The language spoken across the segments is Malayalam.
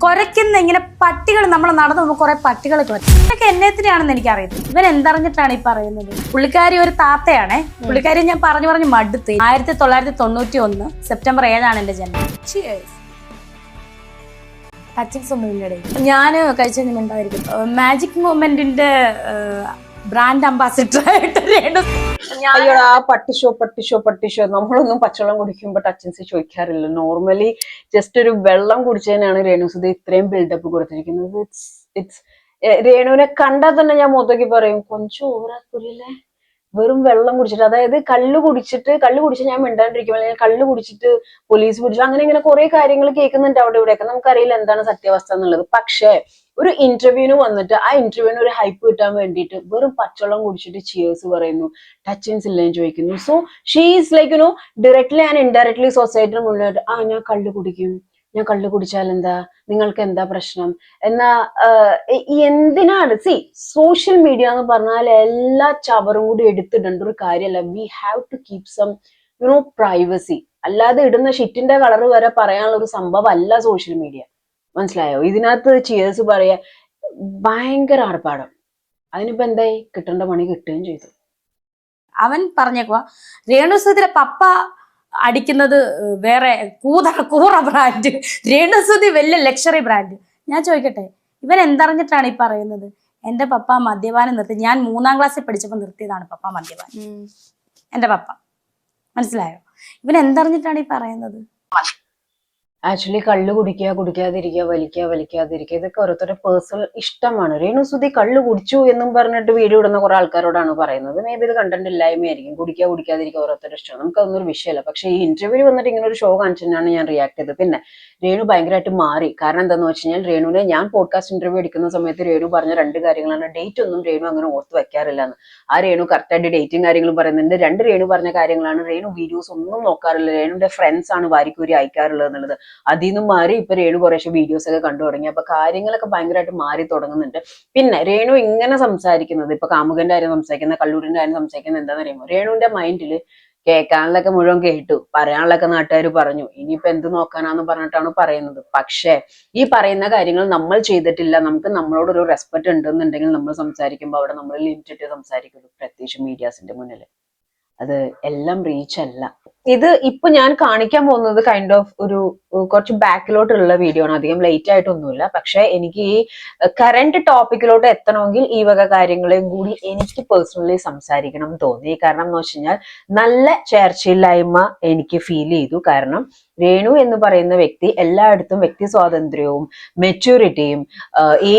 കുരയ്ക്കുന്ന ഇങ്ങനെ പട്ടികൾ നമ്മൾ നടന്നു പോകുമ്പോൾ കുറെ പട്ടികൾ കുരയ്ക്കും. ഇതൊക്കെ എന്നത്തിനാണെന്ന് എനിക്കറിയത്തില്ല. ഇവൻ എന്തറിഞ്ഞിട്ടാണ് ഈ പറയുന്നത്? പുള്ളിക്കാരി ഒരു താത്തയാണേ. പുള്ളിക്കാരി ഞാൻ പറഞ്ഞു മടുത്ത്. 1991 സെപ്റ്റംബർ 7 എന്റെ ജന്മം. ടച്ചിങ്സ് ഒന്നും ഇല്ലടേ. ഞാൻ കഴിച്ച മിണ്ടായിരിക്കും. മാജിക് മൊമെന്റിന്റെ ബ്രാൻഡ് അംബാസിഡർ ആയിട്ട് അയ്യോടാ പട്ടിഷോ നമ്മളൊന്നും പച്ചവെള്ളം കുടിക്കുമ്പോ ടച്ചിൻസ് ചോദിക്കാറില്ല. നോർമലി ജസ്റ്റ് ഒരു വെള്ളം കുടിച്ചതിനാണ് രേണുസുധ ഇത്രയും ബിൽഡപ്പ് കൊടുത്തിരിക്കുന്നത്. ഇറ്റ്സ് രേണുവിനെ കണ്ടാൽ തന്നെ ഞാൻ മുതക്കി പറയും കൊഞ്ചം ഓവറാക്കൂലേ. വെറും വെള്ളം കുടിച്ചിട്ട്, അതായത് കള്ളു കുടിച്ച് ഞാൻ മിണ്ടാണ്ടിരിക്കും, അല്ലെങ്കിൽ കള്ളു കുടിച്ചിട്ട് പോലീസ് പിടിച്ചു, അങ്ങനെ ഇങ്ങനെ കുറെ കാര്യങ്ങൾ കേൾക്കുന്നുണ്ട് അവിടെ ഇവിടെയൊക്കെ. നമുക്കറിയില്ല എന്താണ് സത്യാവസ്ഥ എന്നുള്ളത്. പക്ഷേ ഒരു ഇന്റർവ്യൂവിന് വന്നിട്ട് ആ ഇന്റർവ്യൂവിന് ഒരു ഹൈപ്പ് കിട്ടാൻ വേണ്ടിയിട്ട് വെറും പച്ചവെള്ളം കുടിച്ചിട്ട് ചിയേഴ്സ് പറയുന്നു, ടച്ചിങ്സ് ഇല്ലേന്ന് ചോദിക്കുന്നു. So she is like directly and indirectly സൊസൈറ്റിന് മുന്നോട്ട് ഞാൻ കള്ളു കുടിക്കും, ഞാൻ കള്ളു കുടിച്ചാൽ എന്താ, നിങ്ങൾക്ക് എന്താ പ്രശ്നം എന്നാ എന്തിനാണ്? സോഷ്യൽ മീഡിയ എന്ന് പറഞ്ഞാൽ എല്ലാ ചവറും കൂടി എടുത്തിടേണ്ട ഒരു കാര്യമല്ല. We have to keep some privacy. അല്ലാതെ ഇടുന്ന ഷിറ്റിന്റെ കളർ വരെ പറയാനുള്ള ഒരു സംഭവം അല്ല സോഷ്യൽ മീഡിയ. മനസ്സിലായോ? ഇതിനകത്ത് ചിയേഴ്സ് പറയാ ഭയങ്കര ആർപ്പാടം. അതിനിപ്പോ എന്തായി? കിട്ടേണ്ട പണി കിട്ടുകയും ചെയ്തു. അവൻ പറഞ്ഞേക്കുവാ രേണുസുധിയുടെ പപ്പ അടിക്കുന്നത് വേറെ കൂറ ബ്രാൻഡ്, രേണുസുധി വലിയ ലക്ഷറി ബ്രാൻഡ്. ഞാൻ ചോദിക്കട്ടെ, ഇവൻ എന്തറിഞ്ഞിട്ടാണ് ഈ പറയുന്നത്? എന്റെ പപ്പ മദ്യപാനം നിർത്തി. ഞാൻ 3ാം ക്ലാസ്സിൽ പഠിച്ചപ്പോൾ നിർത്തിയതാണ് പപ്പ മദ്യപാനം. എന്റെ പപ്പ. മനസ്സിലായോ? ഇവൻ എന്തറിഞ്ഞിട്ടാണ് ഈ പറയുന്നത്? ആക്ച്വലി കള്ളു കുടിക്കാതിരിക്കുക, വലിക്കാതിരിക്കുക, ഇതൊക്കെ ഓരോരുത്തരുടെ പേഴ്സണൽ ഇഷ്ടമാണ്. രേണുസുധി കള്ളു കുടിച്ചു എന്നും പറഞ്ഞിട്ട് വീഡിയോ ഇടുന്ന കുറെ ആൾക്കാരോടാണ് പറയുന്നത്. മേ ബി ഇത് കണ്ടന്റ് ഇല്ലായ്മയായിരിക്കും. കുടിക്കാതിരിക്കുക ഓരോരുത്തരുടെ ഇഷ്ടമാണ്. നമുക്കതൊന്നും വിഷയമല്ല. പക്ഷെ ഈ ഇന്റർവ്യൂവിൽ വന്നിട്ട് ഇങ്ങനെ ഒരു ഷോ കാണിച്ചിട്ടാണ് ഞാൻ റിയാക്ട് ചെയ്തത്. പിന്നെ രേണു ഭയങ്കരമായിട്ട് മാറി. കാരണം എന്താന്ന് വെച്ച് കഴിഞ്ഞാൽ രേണുവിനെ ഞാൻ പോഡ്കാസ്റ്റ് ഇന്റർവ്യൂ എടുക്കുന്ന സമയത്ത് രേണു പറഞ്ഞ 2 കാര്യങ്ങളാണ്. ഡേറ്റ് ഒന്നും രേണു അങ്ങനെ ഓർത്ത് വെക്കാറില്ല എന്ന്. ആ രേണു കറക്റ്റായിട്ട് ഡേറ്റും കാര്യങ്ങളും പറയുന്നുണ്ട്. 2 രേണു പറഞ്ഞ കാര്യങ്ങളാണ്. രേണു വീഡിയോസ് ഒന്നും നോക്കാറില്ല. രേണുവിന്റെ ഫ്രണ്ട്സ് ആണ് വാരിക്കൂരി അയക്കാറുള്ളത് എന്നുള്ളത്. അതിൽ നിന്നും മാറി ഇപ്പൊ രേണു കുറേശ്ശെ വീഡിയോസ് ഒക്കെ കണ്ടു തുടങ്ങി. അപ്പൊ കാര്യങ്ങളൊക്കെ ഭയങ്കരമായിട്ട് മാറി തുടങ്ങുന്നുണ്ട്. പിന്നെ രേണു ഇങ്ങനെ സംസാരിക്കുന്നത്, ഇപ്പൊ കാമുകന്റെ കാര്യം സംസാരിക്കുന്ന, കള്ളൂരിന്റെ കാര്യം സംസാരിക്കുന്നത് എന്താണെന്ന് അറിയുമോ? രേണുവിന്റെ മൈൻഡിൽ കേൾക്കാനുള്ളൊക്കെ മുഴുവൻ കേട്ടു, പറയാനുള്ളൊക്കെ നാട്ടുകാർ പറഞ്ഞു, ഇനിയിപ്പോ എന്ത് നോക്കാനാന്ന് പറഞ്ഞിട്ടാണ് പറയുന്നത്. പക്ഷേ ഈ പറയുന്ന കാര്യങ്ങൾ നമ്മൾ ചെയ്തിട്ടില്ല, നമുക്ക് നമ്മളോടൊരു റെസ്പെക്ട് ഉണ്ടെന്നുണ്ടെങ്കിൽ നമ്മൾ സംസാരിക്കുമ്പോൾ അവിടെ നമ്മൾ ലിമിറ്റ് ഇട്ട് സംസാരിക്കുന്നു. പ്രത്യേകിച്ച് മീഡിയാസിന്റെ മുന്നിൽ അത് എല്ലാം റീച്ച് അല്ല. ഇത് ഇപ്പൊ ഞാൻ കാണിക്കാൻ പോകുന്നത് കൈൻഡ് ഓഫ് ഒരു കുറച്ച് ബാക്കിലോട്ടുള്ള വീഡിയോ ആണ്. അധികം ലേറ്റ് ആയിട്ടൊന്നുമില്ല. പക്ഷെ എനിക്ക് ഈ കറന്റ് ടോപ്പിക്കിലോട്ട് എത്തണമെങ്കിൽ ഈ വക കാര്യങ്ങളെയും കൂടി എനിക്ക് പേഴ്സണലി സംസാരിക്കണം എന്ന് തോന്നി. കാരണം എന്ന് വെച്ച് കഴിഞ്ഞാൽ നല്ല ചേർച്ചയില്ലായ്മ എനിക്ക് ഫീൽ ചെയ്തു. കാരണം രേണു എന്ന് പറയുന്ന വ്യക്തി എല്ലായിടത്തും വ്യക്തി സ്വാതന്ത്ര്യവും മെച്യൂരിറ്റിയും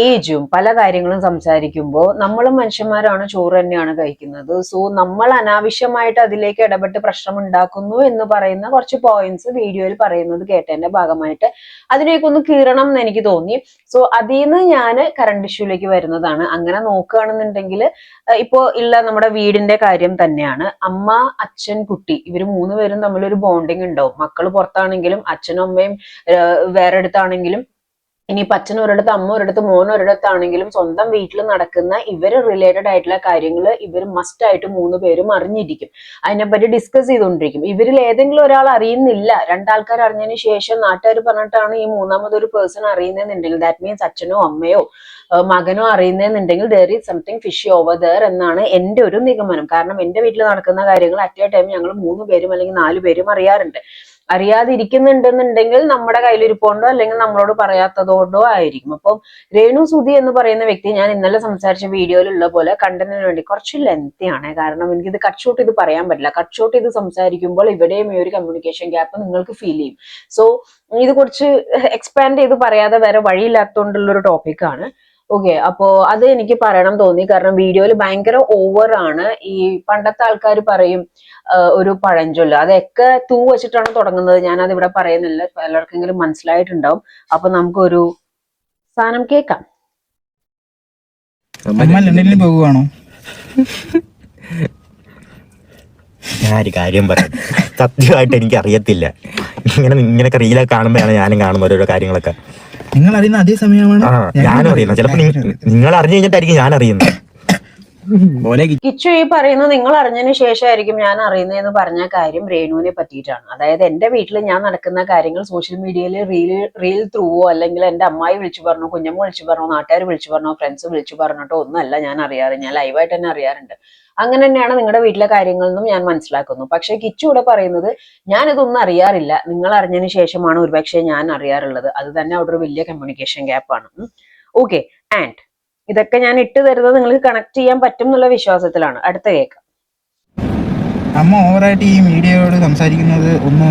ഏജും പല കാര്യങ്ങളും സംസാരിക്കുമ്പോൾ നമ്മളും മനുഷ്യന്മാരാണ്, ചോറ് തന്നെയാണ് കഴിക്കുന്നത്. സോ നമ്മൾ അനാവശ്യമായിട്ട് അതിലേക്ക് ഇടപെട്ട് പ്രശ്നം ഉണ്ടാക്കുന്നു എന്ന് പറയുന്ന കുറച്ച് പോയിന്റ്സ് വീഡിയോയിൽ പറയുന്നത് കേട്ടതിന്റെ ഭാഗമായിട്ട് അതിലേക്ക് ഒന്ന് കീറണം എന്ന് എനിക്ക് തോന്നി. സോ അതിൽ നിന്ന് ഞാൻ കറണ്ട് ഇഷ്യൂലേക്ക് വരുന്നതാണ്. അങ്ങനെ നോക്കുകയാണെന്നുണ്ടെങ്കിൽ ഇപ്പോ ഉള്ള നമ്മുടെ വീടിന്റെ കാര്യം തന്നെയാണ്. അമ്മ, അച്ഛൻ, കുട്ടി, ഇവര് 3 പേരും തമ്മിലൊരു ബോണ്ടിങ് ഉണ്ടാവും. മക്കൾ പുറത്താണെങ്കിലും അച്ഛനും അമ്മയും വേറെ അടുത്താണെങ്കിലും, ഇനിയിപ്പൊ അച്ഛൻ ഒരിടത്ത് അമ്മ ഒരിടത്ത് മോൻ ഒരിടത്താണെങ്കിലും സ്വന്തം വീട്ടിൽ നടക്കുന്ന ഇവര് റിലേറ്റഡ് ആയിട്ടുള്ള കാര്യങ്ങൾ ഇവർ മസ്റ്റ് ആയിട്ട് 3 പേരും അറിഞ്ഞിരിക്കും. അതിനെപ്പറ്റി ഡിസ്കസ് ചെയ്തുകൊണ്ടിരിക്കും. ഇവരിൽ ഏതെങ്കിലും ഒരാൾ അറിയുന്നില്ല, 2 ആൾക്കാർ അറിഞ്ഞതിന് ശേഷം നാട്ടുകാർ പറഞ്ഞിട്ടാണ് ഈ 3ാമതൊരു പേഴ്സൺ അറിയുന്നതെന്നുണ്ടെങ്കിൽ ദാറ്റ് മീൻസ് അച്ഛനോ അമ്മയോ മകനോ അറിയുന്നതെന്നുണ്ടെങ്കിൽ there is something fishy over there എന്നാണ് എന്റെ ഒരു നിഗമനം. കാരണം എന്റെ വീട്ടിൽ നടക്കുന്ന കാര്യങ്ങൾ അറ്റ് എ ടൈം ഞങ്ങൾ 3 പേരും അല്ലെങ്കിൽ 4 പേരും അറിയാറുണ്ട്. അറിയാതിരിക്കുന്നുണ്ടെന്നുണ്ടെങ്കിൽ നമ്മുടെ കയ്യിലിരിപ്പോണ്ടോ അല്ലെങ്കിൽ നമ്മളോട് പറയാത്തതോണ്ടോ ആയിരിക്കും. അപ്പം രേണുസുധി എന്ന് പറയുന്ന വ്യക്തി ഞാൻ ഇന്നലെ സംസാരിച്ച വീഡിയോയിലുള്ള പോലെ കണ്ടന്റിന് വേണ്ടി കുറച്ച് ലെങ്തിയാണ്. കാരണം എനിക്കിത് കട്ട് ഷോട്ട് ചെയ്ത് പറയാൻ പറ്റില്ല. കട്ട് ഷോട്ട് ചെയ്ത് സംസാരിക്കുമ്പോൾ ഇവിടെയും ഈ ഒരു കമ്മ്യൂണിക്കേഷൻ ഗ്യാപ്പ് നിങ്ങൾക്ക് ഫീൽ ചെയ്യും. സോ ഇത് കുറച്ച് എക്സ്പാൻഡ് ചെയ്ത് പറയാതെ വേറെ വഴിയില്ലാത്തതുകൊണ്ടുള്ള ഒരു ടോപ്പിക്കാണ്. ഓക്കെ, അപ്പോ അത് എനിക്ക് പറയണം തോന്നി. കാരണം വീഡിയോയിൽ ഭയങ്കര ഓവർ ആണ്. ഈ പണ്ടത്തെ ആൾക്കാർ പറയും ഒരു പഴഞ്ചൊല്ല്, അതൊക്കെ തൂ വെച്ചിട്ടാണ് തുടങ്ങുന്നത്. ഞാനത് ഇവിടെ പറയുന്നില്ല, പലർക്കെങ്കിലും മനസ്സിലായിട്ടുണ്ടാവും. അപ്പൊ നമുക്കൊരു സാധനം കേൾക്കാം. പോകുവാണോ? ഞാനൊരു കാര്യം പറയാം, സത്യമായിട്ട് എനിക്ക് അറിയത്തില്ല. ഇങ്ങനെയൊക്കെ റീലൊക്കെ കാണുമ്പോഴാണ് ഞാനും കാണുന്ന ഓരോരോ കാര്യങ്ങളൊക്കെ. നിങ്ങൾ അറിയുന്ന അതേ സമയമാണ് ഞാനും അറിയുന്നത്. ചിലപ്പോൾ നിങ്ങൾ അറിഞ്ഞു കഴിഞ്ഞിട്ടായിരിക്കും ഞാൻ അറിയുന്നത്. മോനെ കിച്ചു ഈ പറയുന്നത് നിങ്ങൾ അറിഞ്ഞതിന് ശേഷമായിരിക്കും ഞാൻ അറിയുന്നതെന്ന് പറഞ്ഞ കാര്യം രേണുവിനെ പറ്റിയിട്ടാണ്. അതായത് എന്റെ വീട്ടിൽ ഞാൻ നടക്കുന്ന കാര്യങ്ങൾ സോഷ്യൽ മീഡിയയിൽ റീൽ ത്രൂവോ അല്ലെങ്കിൽ എന്റെ അമ്മായി വിളിച്ചു പറഞ്ഞോ, കുഞ്ഞമ്മ വിളിച്ചു പറഞ്ഞോ, നാട്ടുകാർ വിളിച്ചു പറഞ്ഞോ, ഫ്രണ്ട്സ് വിളിച്ചു പറഞ്ഞിട്ടോ ഒന്നുമല്ല ഞാൻ അറിയാറ്. ഞാൻ ലൈവായിട്ട് തന്നെ അറിയാറുണ്ട്. അങ്ങനെ തന്നെയാണ് നിങ്ങളുടെ വീട്ടിലെ കാര്യങ്ങളെന്നും ഞാൻ മനസ്സിലാക്കുന്നു. പക്ഷെ കിച്ചു ഇവിടെ പറയുന്നത് ഞാൻ ഇതൊന്നും അറിയാറില്ല, നിങ്ങൾ അറിഞ്ഞതിന് ശേഷമാണ് ഒരുപക്ഷെ ഞാൻ അറിയാറുള്ളത്. അത് തന്നെ അവിടെ ഒരു വലിയ കമ്മ്യൂണിക്കേഷൻ ഗ്യാപ്പാണ്. ഓക്കെ, ആൻഡ് ഇതൊക്കെ ഞാൻ ഇട്ട് തരുന്നത് നിങ്ങൾക്ക് കണക്ട് ചെയ്യാൻ പറ്റും എന്നുള്ള വിശ്വാസത്തിലാണ്. അടുത്ത കേൾക്കാം. അമ്മ ഓവറായിട്ട് ഈ മീഡിയയോട് സംസാരിക്കുന്നത് ഒന്ന്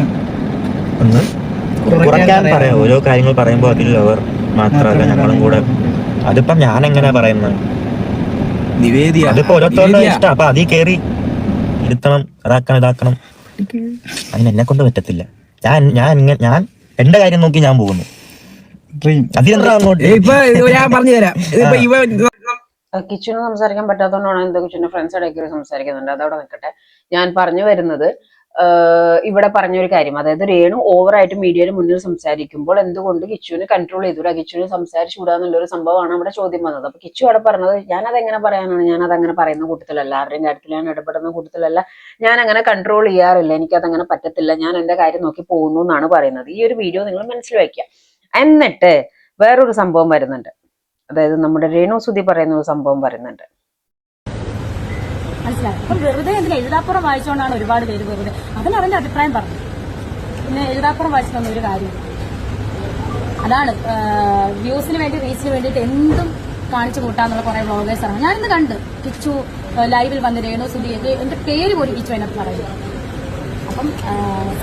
കുറയ്ക്കാൻ പറയാം. ഓരോ കാര്യങ്ങൾ പറയുമ്പോൾ അതിൽ അവർ മാത്രമല്ല ഞങ്ങളും കൂടെ. അതിപ്പം ഞാൻ എങ്ങനെയാ പറയുന്നത്, നിവേദിയ അതിപ്പോ ഓരോരുത്തരുടെ ഇഷ്ടം. അപ്പൊ അതിൽ കയറി ഇരുത്തണം, അതാക്കണം, ഇതാക്കണം, അതിന് എന്നെ കൊണ്ട് പറ്റത്തില്ല. ഞാൻ എന്റെ കാര്യം നോക്കി ഞാൻ പോകുന്നു. അതിനെന്താ അങ്ങോട്ട് ഞാൻ പറഞ്ഞു തരാം. കിച്ചുവിന് സംസാരിക്കാൻ പറ്റാത്തതുകൊണ്ടാണ് എന്തോ കിച്ചുവിന്റെ ഫ്രണ്ട്സ് ഇടയ്ക്ക് സംസാരിക്കുന്നുണ്ട്. അതവിടെ നിൽക്കട്ടെ. ഞാൻ പറഞ്ഞു വരുന്നത് ഇവിടെ പറഞ്ഞൊരു കാര്യം, അതായത് രേണു ഓവറായിട്ട് മീഡിയയുടെ മുന്നിൽ സംസാരിക്കുമ്പോൾ എന്തുകൊണ്ട് കിച്ചുവിനെ കൺട്രോൾ ചെയ്തൂടാ, കിച്ചുവിനെ സംസാരിച്ചുകൂടാന്നുള്ളൊരു സംഭവമാണ് അവിടെ ചോദ്യം വന്നത്. അപ്പൊ കിച്ചു അവിടെ പറഞ്ഞത് ഞാനതെങ്ങനെ പറയാനാണ്, ഞാനതങ്ങനെ പറയുന്ന കൂട്ടത്തിലല്ല, ആരുടെയും കാര്യത്തിൽ ഞാൻ ഇടപെടുന്ന കൂട്ടത്തിലല്ല, ഞാൻ അങ്ങനെ കൺട്രോൾ ചെയ്യാറില്ല, എനിക്കതങ്ങനെ പറ്റത്തില്ല, ഞാൻ എന്റെ കാര്യം നോക്കി പോകുന്നു എന്നാണ് പറയുന്നത്. ഈ ഒരു വീഡിയോ നിങ്ങൾ മനസ്സിൽ വയ്ക്കുക. എന്നിട്ട് വേറൊരു സംഭവം വരുന്നുണ്ട്, അതായത് നമ്മുടെ രേണു സുധി പറയുന്ന ഒരു സംഭവം പറയുന്നുണ്ട്. മനസ്സിലായി. അപ്പം വെറുതെ എന്തിനാ എഴുതാപ്പുറം വായിച്ചുകൊണ്ടാണ് ഒരുപാട് പേര് വെറുതെ അതിന് അവന്റെ അഭിപ്രായം പറഞ്ഞു. പിന്നെ എഴുതാപ്പുറം വായിച്ചിട്ടൊന്നും ഒരു കാര്യം. അതാണ് വ്യൂസിന് വേണ്ടി റീച്ചിന് വേണ്ടിയിട്ട് എന്തും കാണിച്ചു കൂട്ടാന്നുള്ള കുറെ വ്ളോഗേഴ്സ് ആണ്. ഞാനിന്ന് കണ്ട് കിച്ചു ലൈവിൽ വന്ന് രേണു സുധി എന്റെ പേര് പോലും കിച്ചു അതിനകത്ത് പറയുന്നത്. അപ്പം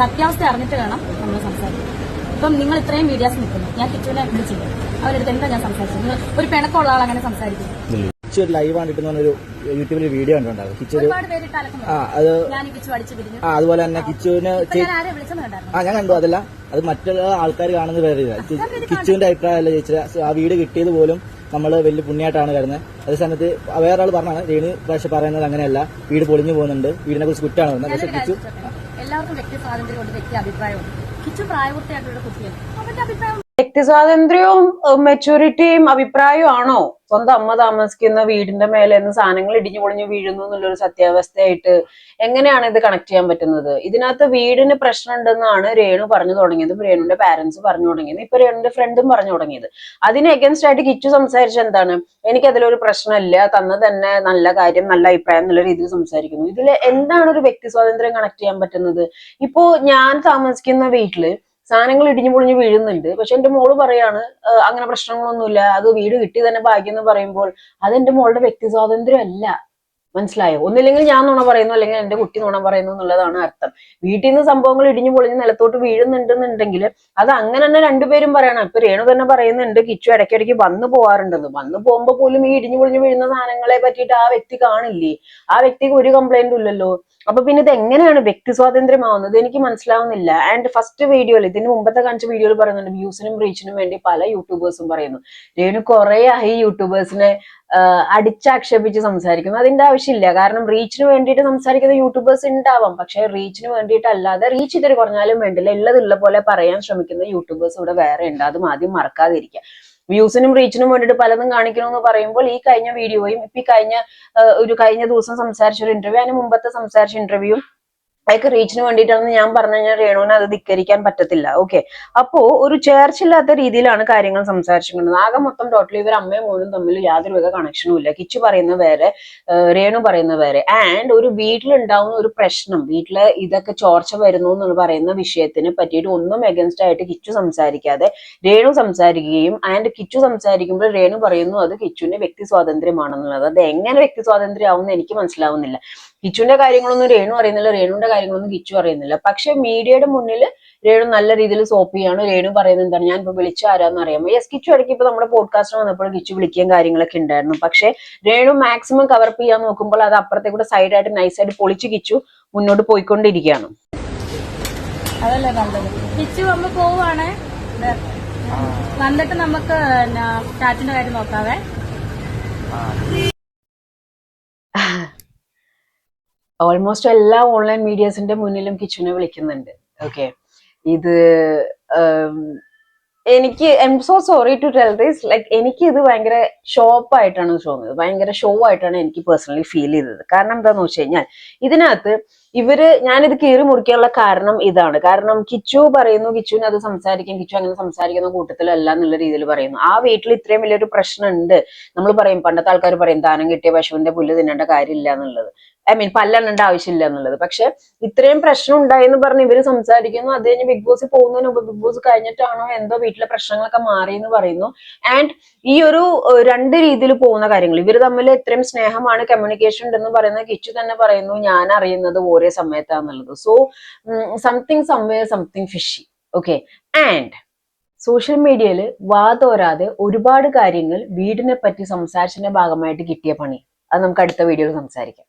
സത്യാവസ്ഥ അറിഞ്ഞിട്ട് വേണം നമ്മൾ സംസാരിക്കാൻ. ഇപ്പം നിങ്ങൾ ഇത്രയും മീഡിയാസ് നിൽക്കുന്നു, ഞാൻ കിച്ചുവിനെ വിളിച്ചില്ല, അവരെടുത്ത് എന്താ ഞാൻ സംസാരിച്ചത്? നിങ്ങൾ ഒരു പിണക്കമുള്ള ആൾ അങ്ങനെ സംസാരിക്കുന്നു. കിച്ചു ഒരു ലൈവ് ആണ് ഒരു യൂട്യൂബിൽ വീഡിയോ കണ്ടിട്ടുണ്ടാവും. കിച്ചു ഒരുപാട് പേരിട്ട് അലക്കുന്നു. അത് ഞാൻ കിച്ചു അടിച്ചു പിരിഞ്ഞു. അതുപോലെ തന്നെ കിച്ചുവിന് ഞാൻ ആരെ വിളിച്ചെന്ന് കണ്ടായിരുന്നു. ഞാൻ കണ്ടു. അതല്ല, അത് മറ്റുള്ള ആൾക്കാർ കാണുന്നത് വേറെ കിച്ചുവിന്റെ അഭിപ്രായമല്ല ചേച്ചി. ആ വീട് കിട്ടിയത് പോലും നമ്മൾ വലിയ പുണ്യമായിട്ടാണ് കരുതുന്നത്. അതേ സമയത്ത് വേറെ ആൾ പറഞ്ഞാണ് രേണു പക്ഷെ പറയുന്നത് അങ്ങനെയല്ല, വീട് പൊളിഞ്ഞു പോകുന്നുണ്ട്, വീടിനെ കുറിച്ച് കുറ്റാണ് പറയുന്നത്. പക്ഷെ കിച്ചു എല്ലാവർക്കും വ്യക്തി സ്വാതന്ത്ര്യമുണ്ട്, വ്യക്തി അഭിപ്രായമുണ്ട്. കിച്ചു പ്രായപൂർത്തിയായിട്ടുള്ള കുട്ടിയാണ്, അവന്റെ അഭിപ്രായം. വ്യക്തി സ്വാതന്ത്ര്യവും മെച്ചൂരിറ്റിയും അഭിപ്രായവും ആണോ സ്വന്തം അമ്മ താമസിക്കുന്ന വീടിന്റെ മേലെ നിന്ന് സാധനങ്ങൾ ഇടിഞ്ഞു പൊളിഞ്ഞു വീഴുന്നു എന്നുള്ളൊരു സത്യാവസ്ഥയായിട്ട് എങ്ങനെയാണ് ഇത് കണക്ട് ചെയ്യാൻ പറ്റുന്നത്? ഇതിനകത്ത് വീടിന് പ്രശ്നം ഉണ്ടെന്നാണ് രേണു പറഞ്ഞു തുടങ്ങിയതും രേണുവിന്റെ പാരന്റ്സ് പറഞ്ഞു തുടങ്ങിയത്, ഇപ്പൊ രേണുവിന്റെ ഫ്രണ്ടും പറഞ്ഞു തുടങ്ങിയത്. അതിന് എഗൻസ്റ്റ് ആയിട്ട് കിച്ചു സംസാരിച്ച എന്താണ്, എനിക്കതിലൊരു പ്രശ്നമില്ല, തന്നത് തന്നെ നല്ല കാര്യം, നല്ല അഭിപ്രായം എന്നുള്ള രീതിയിൽ സംസാരിക്കുന്നു. ഇതിൽ എന്താണ് ഒരു വ്യക്തി സ്വാതന്ത്ര്യം കണക്ട് ചെയ്യാൻ പറ്റുന്നത്? ഇപ്പോ ഞാൻ താമസിക്കുന്ന വീട്ടില് സാധനങ്ങൾ ഇടിഞ്ഞു പൊളിഞ്ഞു വീഴുന്നുണ്ട്, പക്ഷെ എന്റെ മോള് പറയാണ് അങ്ങനെ പ്രശ്നങ്ങളൊന്നുമില്ല, അത് വീട് കിട്ടി തന്നെ ഭാഗ്യം എന്ന് പറയുമ്പോൾ അത് എന്റെ മോളുടെ വ്യക്തി സ്വാതന്ത്ര്യം അല്ല. മനസ്സിലായോ? ഒന്നില്ലെങ്കിൽ ഞാൻ നുണ പറയുന്നു, അല്ലെങ്കിൽ എന്റെ കുട്ടി നുണ പറയുന്നു എന്നുള്ളതാണ് അർത്ഥം. വീട്ടിൽ നിന്ന് സംഭവങ്ങൾ ഇടിഞ്ഞു പൊളിഞ്ഞ് നിലത്തോട്ട് വീഴുന്നുണ്ടെന്നുണ്ടെങ്കിൽ അത് അങ്ങനെ തന്നെ രണ്ടുപേരും പറയണം. ഇപ്പൊ രേണു തന്നെ പറയുന്നുണ്ട് കിച്ചു ഇടയ്ക്കിടയ്ക്ക് വന്നു പോവാറുണ്ടെന്ന്. വന്നു പോകുമ്പോ പോലും ഈ ഇടിഞ്ഞു പൊളിഞ്ഞു വീഴുന്ന സാധനങ്ങളെ പറ്റിയിട്ട് ആ വ്യക്തി കാണില്ലേ? ആ വ്യക്തിക്ക് ഒരു കംപ്ലൈന്റും ഇല്ലല്ലോ. അപ്പൊ പിന്നെ ഇത് എങ്ങനെയാണ് വ്യക്തി സ്വാതന്ത്ര്യമാവുന്നത്? എനിക്ക് മനസ്സിലാവുന്നില്ല. ആൻഡ് ഫസ്റ്റ് വീഡിയോയിൽ, ഇതിന് മുമ്പത്തെ കാണിച്ച വീഡിയോയിൽ പറയുന്നുണ്ട് വ്യൂസിനും റീച്ചിനും വേണ്ടി പല യൂട്യൂബേഴ്സും പറയുന്നു. രേണു കുറെ ആയി യൂട്യൂബേഴ്സിനെ അടിച്ചാക്ഷേപിച്ച് സംസാരിക്കുന്നു. അതിന്റെ ആവശ്യമില്ല. കാരണം റീച്ചിന് വേണ്ടിയിട്ട് സംസാരിക്കുന്ന യൂട്യൂബേഴ്സ് ഉണ്ടാവാം, പക്ഷെ റീച്ചിന് വേണ്ടിയിട്ടല്ലാതെ റീച്ച് ഇത്തിരി കുറഞ്ഞാലും വേണ്ടില്ല ഉള്ളതുള്ള പോലെ പറയാൻ ശ്രമിക്കുന്ന യൂട്യൂബേഴ്സ് ഇവിടെ വേറെ ഉണ്ട്. അതും ആദ്യം മറക്കാതിരിക്കുക. വ്യൂസിനും റീച്ചിനും വേണ്ടിയിട്ട് പലതും കാണിക്കണമെന്ന് പറയുമ്പോൾ ഈ കഴിഞ്ഞ വീഡിയോയും ഇപ്പൊ ഈ കഴിഞ്ഞ ദിവസം സംസാരിച്ച ഒരു ഇന്റർവ്യൂ, അതിന് മുമ്പത്തെ സംസാരിച്ച ഇന്റർവ്യൂ അതൊക്കെ റീച്ചിന് വേണ്ടിയിട്ടാണെന്ന് ഞാൻ പറഞ്ഞു കഴിഞ്ഞാൽ രേണുവിനെ അത് ധിക്കരിക്കാൻ പറ്റത്തില്ല. ഓക്കെ, അപ്പോ ഒരു ചേർച്ചില്ലാത്ത രീതിയിലാണ് കാര്യങ്ങൾ സംസാരിച്ചിരിക്കുന്നത്. ആകെ മൊത്തം ടോട്ടലി ഇവർ അമ്മയും മോനും തമ്മിൽ യാതൊരു വക കണക്ഷനും ഇല്ല. കിച്ചു പറയുന്ന വേറെ, രേണു പറയുന്ന വേറെ. ആൻഡ് ഒരു വീട്ടിലുണ്ടാവുന്ന ഒരു പ്രശ്നം, വീട്ടില് ഇതൊക്കെ ചോർച്ച വരുന്നു എന്ന് പറയുന്ന വിഷയത്തിനെ പറ്റിയിട്ട് ഒന്നും എഗൻസ്റ്റ് ആയിട്ട് കിച്ചു സംസാരിക്കാതെ രേണു സംസാരിക്കുകയും, ആൻഡ് കിച്ചു സംസാരിക്കുമ്പോൾ രേണു പറയുന്നു അത് കിച്ചുവിന്റെ വ്യക്തി സ്വാതന്ത്ര്യമാണെന്നുള്ളത്. അത് എങ്ങനെ വ്യക്തി സ്വാതന്ത്ര്യം ആവുമെന്ന് എനിക്ക് മനസ്സിലാവുന്നില്ല. കിച്ചുവിന്റെ കാര്യങ്ങളൊന്നും രേണു അറിയുന്നില്ല, രേണുവിന്റെ കാര്യങ്ങളൊന്നും കിച്ചു അറിയുന്നില്ല. പക്ഷെ മീഡിയയുടെ മുന്നിൽ രേണു നല്ല രീതിയിൽ സോപ്പ് ചെയ്യാണ്. രേണു പറയുന്നത് എന്താണ്, ഞാൻ ഇപ്പൊ വിളിച്ച ആരാന്ന് അറിയാമോ? യെസ്, കിച്ചു ഇടയ്ക്ക് ഇപ്പൊ നമ്മുടെ പോഡ്കാസ്റ്റ് വന്നപ്പോൾ കിച്ചു വിളിക്കുകയും കാര്യങ്ങളൊക്കെ ഉണ്ടായിരുന്നു. പക്ഷെ രേണു മാക്സിമം കവറപ്പ് ചെയ്യാൻ നോക്കുമ്പോൾ അത് അപ്പുറത്തെ കൂടെ സൈഡായിട്ട് നൈസായിട്ട് പൊളിച്ച് കിച്ചു മുന്നോട്ട് പോയിക്കൊണ്ടിരിക്കുകയാണ്. അതല്ലേ നല്ലത്. കിച്ചു നമ്മൾ പോവാണ്, വന്നിട്ട് നമുക്ക് ചാറ്റിന്റെ കാര്യം നോക്കാവേ. ഓൾമോസ്റ്റ് എല്ലാ ഓൺലൈൻ മീഡിയസിന്റെ മുന്നിലും കിച്ചുവിനെ വിളിക്കുന്നുണ്ട്. ഓക്കെ, ഇത് എനിക്ക് I'm so sorry to tell this, like എനിക്ക് ഇത് ഭയങ്കര ഷോപ്പായിട്ടാണ് തോന്നുന്നത്, ഭയങ്കര ഷോ ആയിട്ടാണ് എനിക്ക് പേഴ്സണലി ഫീൽ ചെയ്തത്. കാരണം എന്താന്ന് വെച്ച് കഴിഞ്ഞാൽ ഇതിനകത്ത് ഞാനിത് കീറി മുറിക്കാനുള്ള കാരണം ഇതാണ്. കാരണം കിച്ചു പറയുന്നു, കിച്ചുവിന് അത് സംസാരിക്കും, കിച്ചു അങ്ങനെ സംസാരിക്കുന്ന കൂട്ടത്തിലല്ല എന്നുള്ള രീതിയിൽ പറയുന്നു. ആ വീട്ടിൽ ഇത്രയും വലിയൊരു പ്രശ്നമുണ്ട്. നമ്മൾ പറയും, പണ്ടത്തെ ആൾക്കാർ പറയും ദാനം കിട്ടിയ പശുവിന്റെ പുല്ല് തിന്നേണ്ട കാര്യമില്ല എന്നുള്ളത്, ഐ മീൻ പല്ലെണ്ണേണ്ട ആവശ്യമില്ല എന്നുള്ളത്. പക്ഷെ ഇത്രയും പ്രശ്നം ഉണ്ടായെന്ന് പറഞ്ഞ് ഇവര് സംസാരിക്കുന്നു. അത് കഴിഞ്ഞ് ബിഗ് ബോസ് പോകുന്നതിന് മുമ്പ്, ബിഗ് ബോസ് കഴിഞ്ഞിട്ടാണോ എന്തോ വീട്ടിലെ പ്രശ്നങ്ങളൊക്കെ മാറിയെന്ന് പറയുന്നു. ആൻഡ് ഈ ഒരു രണ്ട് രീതിയിൽ പോകുന്ന കാര്യങ്ങൾ, ഇവര് തമ്മിൽ ഇത്രയും സ്നേഹമാണ്, കമ്മ്യൂണിക്കേഷൻ ഉണ്ടെന്ന് പറയുന്നത് കിച്ചു തന്നെ പറയുന്നു, ഞാൻ അറിയുന്നത് ഒരേ സമയത്താന്നുള്ളത്. So something somewhere something fishy. Okay. And social മീഡിയയിൽ വാതോരാതെ ഒരുപാട് കാര്യങ്ങൾ വീടിനെ പറ്റി സംസാരിച്ചതിന്റെ ഭാഗമായിട്ട് കിട്ടിയ പണി, അത് നമുക്ക് അടുത്ത വീഡിയോയിൽ സംസാരിക്കാം.